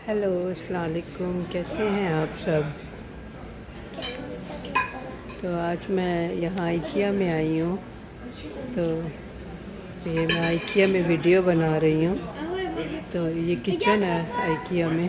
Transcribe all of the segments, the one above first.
Hello अस्सलाम वालेकुम, कैसे हैं आप सब। तो आज मैं यहाँ आइकिया में आई हूँ। तो ये मैं आइकिया में वीडियो बना रही हूँ। तो ये किचन है आइकिया में।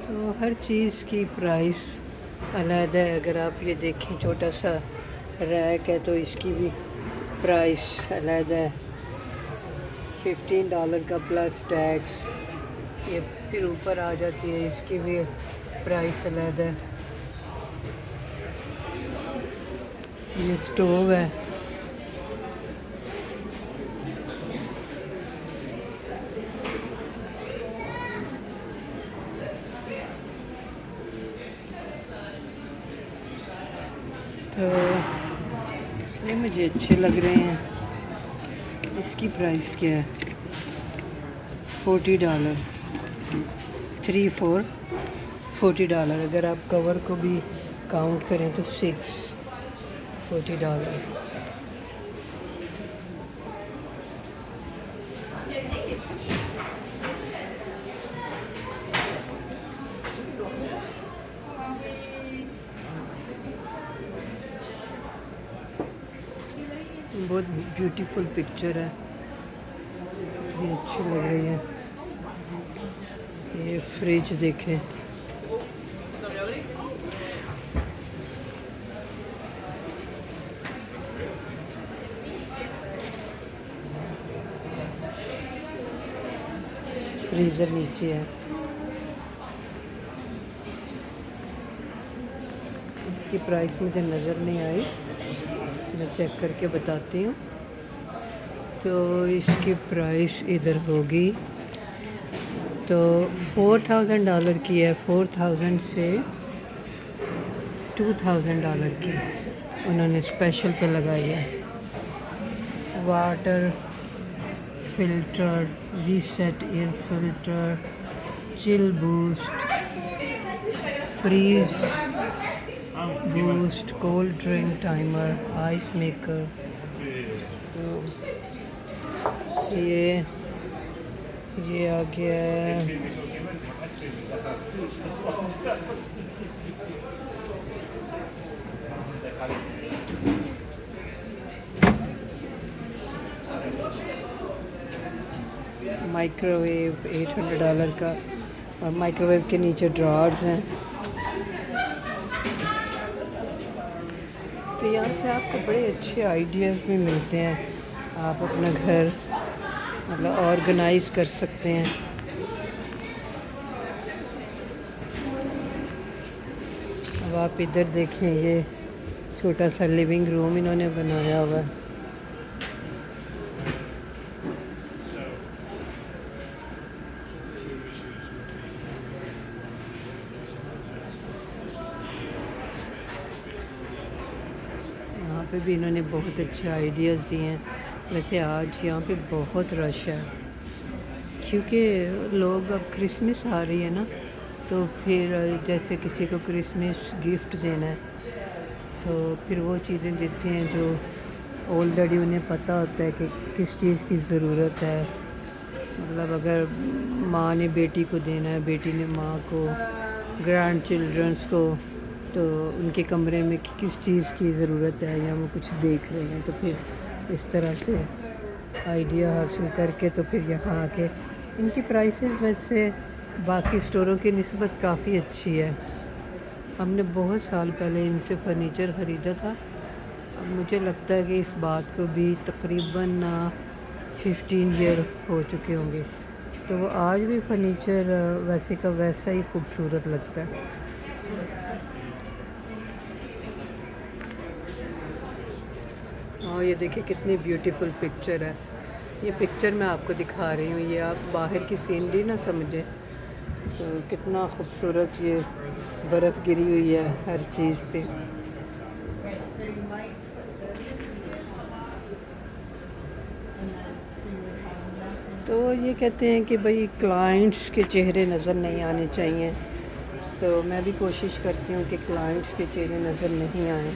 तो हर चीज़ की प्राइस अलग है। अगर आप ये देखें, छोटा सा रैक है तो इसकी भी प्राइस अलग है। $15 का प्लस टैक्स। ये फिर ऊपर आ जाती है, इसकी भी प्राइस अलग है। ये स्टोव है। तो ये मुझे अच्छे लग रहे हैं। इसकी प्राइस क्या है? $40। 3 4 $40। अगर आप कवर को भी काउंट करें तो $40। बहुत ब्यूटीफुल पिक्चर है, ये अच्छी लग रही है। ये फ्रिज देखें, फ्रीज़र नीचे है। इसकी प्राइस मुझे नज़र नहीं आई, मैं चेक करके बताती हूँ। तो इसकी प्राइस इधर होगी, तो $4000 की है। 4000 से $2000 की उन्होंने स्पेशल पे लगाई है। Water filter, reset air filter, chill boost, freeze boost, cold drink timer, ice maker. तो ये आ गया है। माइक्रोवेव $800 का, और माइक्रोवेव के नीचे ड्रॉर्स हैं। तो यहाँ से आपको बड़े अच्छे आइडियाज़ भी मिलते हैं। आप अपना घर मतलब ऑर्गेनाइज कर सकते हैं। अब आप इधर देखें, ये छोटा सा लिविंग रूम इन्होंने बनाया हुआ है। यहाँ पे भी इन्होंने बहुत अच्छे आइडियाज़ दिए हैं। वैसे आज यहाँ पे बहुत रश है, क्योंकि लोग अब क्रिसमस आ रही है ना, तो फिर जैसे किसी को क्रिसमस गिफ्ट देना है तो फिर वो चीज़ें देते हैं जो ऑलरेडी उन्हें पता होता है कि किस चीज़ की ज़रूरत है। मतलब अगर माँ ने बेटी को देना है, बेटी ने माँ को, ग्रैंड चिल्ड्रंस को, तो उनके कमरे में किस चीज़ की ज़रूरत है या वो कुछ देख रहे हैं, तो फिर इस तरह से आइडिया हासिल करके तो फिर यहाँ आके इनकी प्राइसेस वैसे बाकी स्टोरों की निस्बत काफ़ी अच्छी है। हमने बहुत साल पहले इनसे फ़र्नीचर ख़रीदा था। अब मुझे लगता है कि इस बात को भी तकरीबन 15 ईयर हो चुके होंगे। तो वो आज भी फ़र्नीचर वैसे का वैसा ही खूबसूरत लगता है। और ये देखिए कितनी ब्यूटीफुल पिक्चर है। ये पिक्चर मैं आपको दिखा रही हूँ, ये आप बाहर की सीनरी ना समझे, तो कितना खूबसूरत ये बर्फ़ गिरी हुई है हर चीज़ पे। तो ये कहते हैं कि भाई क्लाइंट्स के चेहरे नज़र नहीं आने चाहिए, तो मैं भी कोशिश करती हूँ कि क्लाइंट्स के चेहरे नज़र नहीं आएँ।